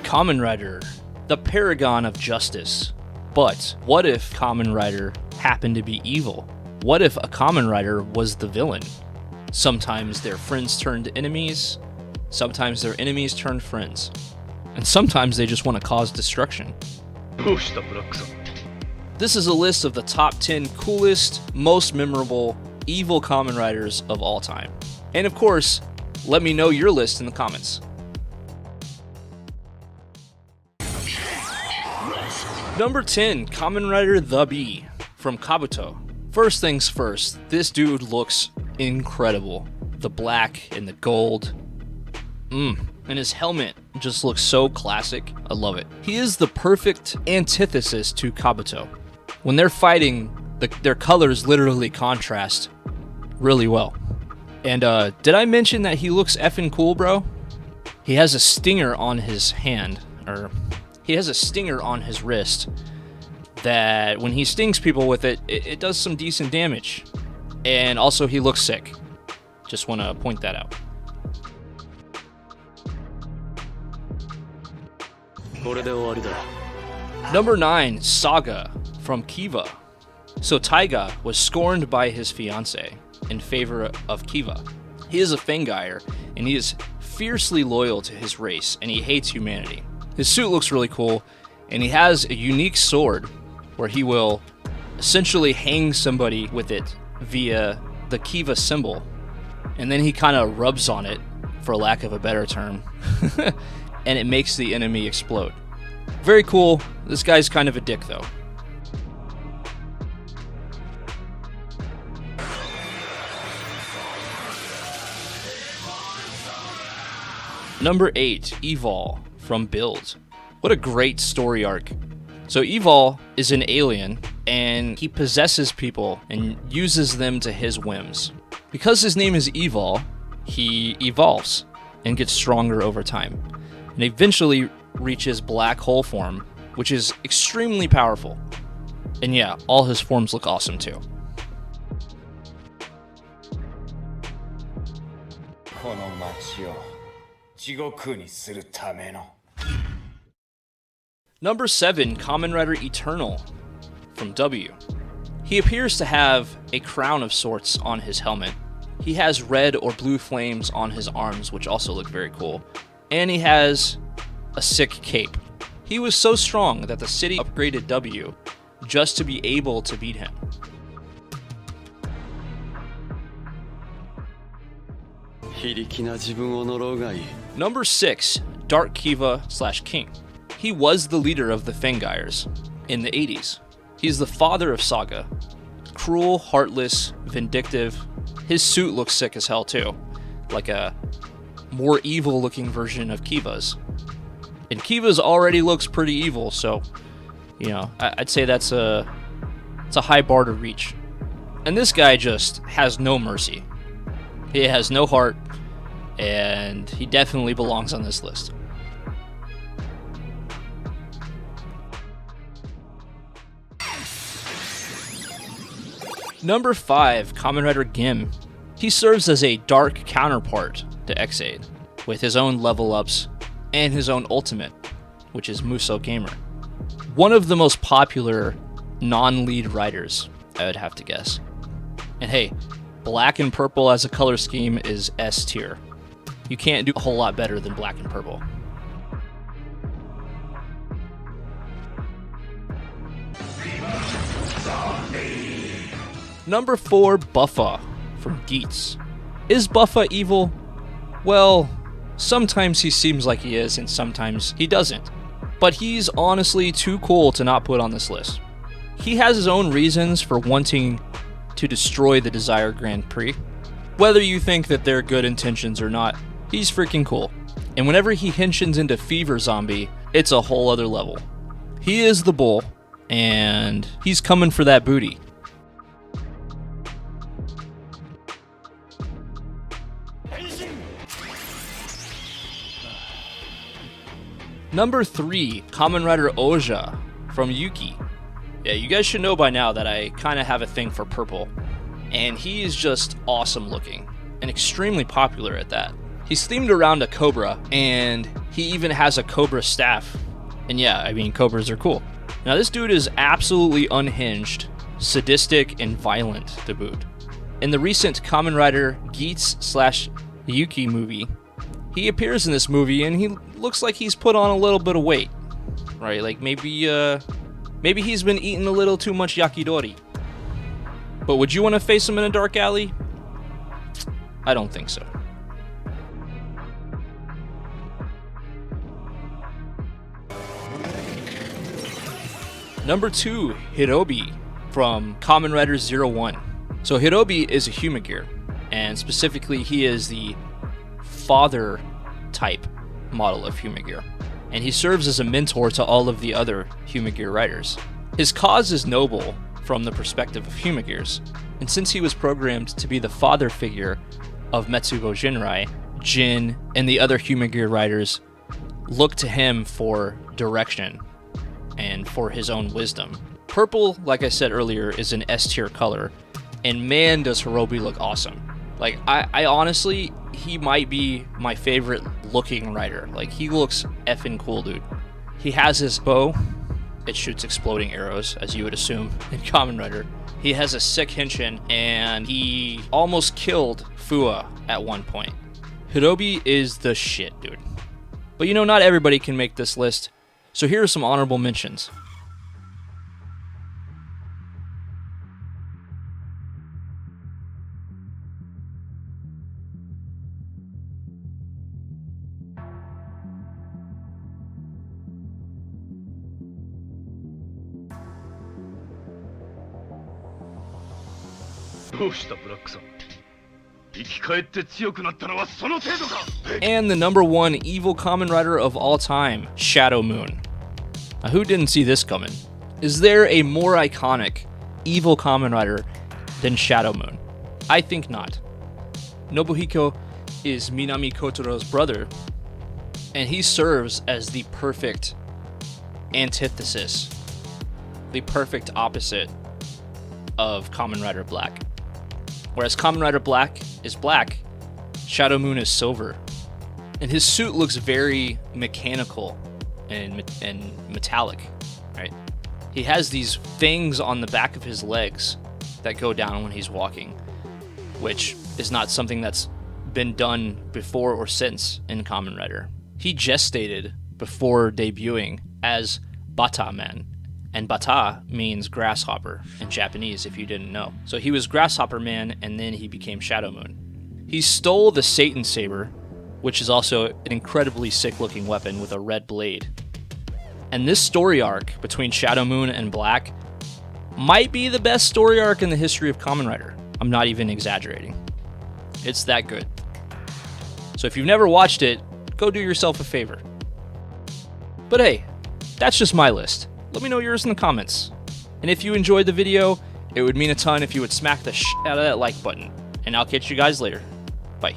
Kamen Rider, the paragon of justice. But what if Kamen Rider happened to be evil? What if a Kamen Rider was the villain? Sometimes their friends turned enemies, sometimes their enemies turned friends, and sometimes they just want to cause destruction. This is a list of the top 10 coolest, most memorable, evil Kamen Riders of all time. And of course, let me know your list in the comments. Number 10, Kamen Rider The Bee from Kabuto. First things first, this dude looks incredible. The black and the gold. And his helmet just looks so classic. I love it. He is the perfect antithesis to Kabuto. When they're fighting, their colors literally contrast really well. And did I mention that he looks effing cool, bro? He has a stinger on his hand, or he has a stinger on his wrist that when he stings people with it, it does some decent damage. And also he looks sick. Just want to point that out. Number 9, Saga from Kiva. So Taiga was scorned by his fiancée in favor of Kiva. He is a Fangire, and he is fiercely loyal to his race, and he hates humanity. His suit looks really cool, and he has a unique sword where he will essentially hang somebody with it via the Kiva symbol, and then he kind of rubs on it, for lack of a better term, and it makes the enemy explode. Very cool. This guy's kind of a dick, though. Number 8, Evol from Build. What a great story arc. So Evol is an alien, and he possesses people and uses them to his whims. Because his name is Evol, he evolves and gets stronger over time, and eventually reaches black hole form, which is extremely powerful. And yeah, all his forms look awesome too. Number 7, Kamen Rider Eternal from W. He appears to have a crown of sorts on his helmet. He has red or blue flames on his arms, which also look very cool. And he has a sick cape. He was so strong that the city upgraded W just to be able to beat him. Number 6, Dark Kiva / King. He was the leader of the Fangires in the 80s. He's the father of Saga. Cruel, heartless, vindictive. His suit looks sick as hell too, like a more evil looking version of Kiva's. And Kiva's already looks pretty evil, so, you know, I'd say it's a high bar to reach. And this guy just has no mercy. He has no heart, and he definitely belongs on this list. Number 5, Kamen Rider Gim. He serves as a dark counterpart to Ex-Aid, with his own level ups and his own ultimate, which is Musou Gamer. One of the most popular non-lead riders, I would have to guess. And hey, black and purple as a color scheme is S tier. You can't do a whole lot better than black and purple. Number 4, Buffa from Geats. Is Buffa evil? Well, sometimes he seems like he is, and sometimes he doesn't. But he's honestly too cool to not put on this list. He has his own reasons for wanting to destroy the Desire Grand Prix. Whether you think that they're good intentions or not, he's freaking cool. And whenever he henshins into Fever Zombie, it's a whole other level. He is the bull, and he's coming for that booty. Number 3, Kamen Rider Oja from Yuki. Yeah, you guys should know by now that I kind of have a thing for purple. And he is just awesome looking, and extremely popular at that. He's themed around a cobra, and he even has a cobra staff. And yeah, I mean, cobras are cool. Now this dude is absolutely unhinged, sadistic, and violent to boot. In the recent Kamen Rider Geats/Yuki movie, he appears in this movie and he looks like he's put on a little bit of weight, right? Like maybe he's been eating a little too much yakitori. But would you want to face him in a dark alley? I don't think so. Number 2, Hirobi from Kamen Rider 01. So Hirobi is a Humagear, and specifically he is the father type model of Humagear, and he serves as a mentor to all of the other Humagear riders. His cause is noble from the perspective of Humagears, and since he was programmed to be the father figure of Metsubo Jinrai, Jin, and the other Humagear riders look to him for direction and for his own wisdom. Purple, like I said earlier, is an S tier color, and man does Hirobi look awesome. Like, I honestly, he might be my favorite looking rider. Like, he looks effing cool, dude. He has his bow. It shoots exploding arrows, as you would assume in Kamen Rider. He has a sick henshin, and he almost killed Fua at one point. Hirobi is the shit, dude. But you know, not everybody can make this list, so here are some honorable mentions. And the number 1 evil Kamen Rider of all time, Shadow Moon. Now, who didn't see this coming? Is there a more iconic evil Kamen Rider than Shadow Moon? I think not. Nobuhiko is Minami Kotoro's brother, and he serves as the perfect antithesis, the perfect opposite of Kamen Rider Black. Whereas Kamen Rider Black is black, Shadow Moon is silver. And his suit looks very mechanical and metallic, right? He has these things on the back of his legs that go down when he's walking, which is not something that's been done before or since in Kamen Rider. He gestated before debuting as Bata Man, and Bata means grasshopper in Japanese, if you didn't know. So he was Grasshopper Man, and then he became Shadow Moon. He stole the Satan Saber, which is also an incredibly sick-looking weapon with a red blade. And this story arc between Shadow Moon and Black might be the best story arc in the history of Kamen Rider. I'm not even exaggerating. It's that good. So if you've never watched it, go do yourself a favor. But hey, that's just my list. Let me know yours in the comments. And if you enjoyed the video, it would mean a ton if you would smack the shit out of that like button. And I'll catch you guys later. Bye.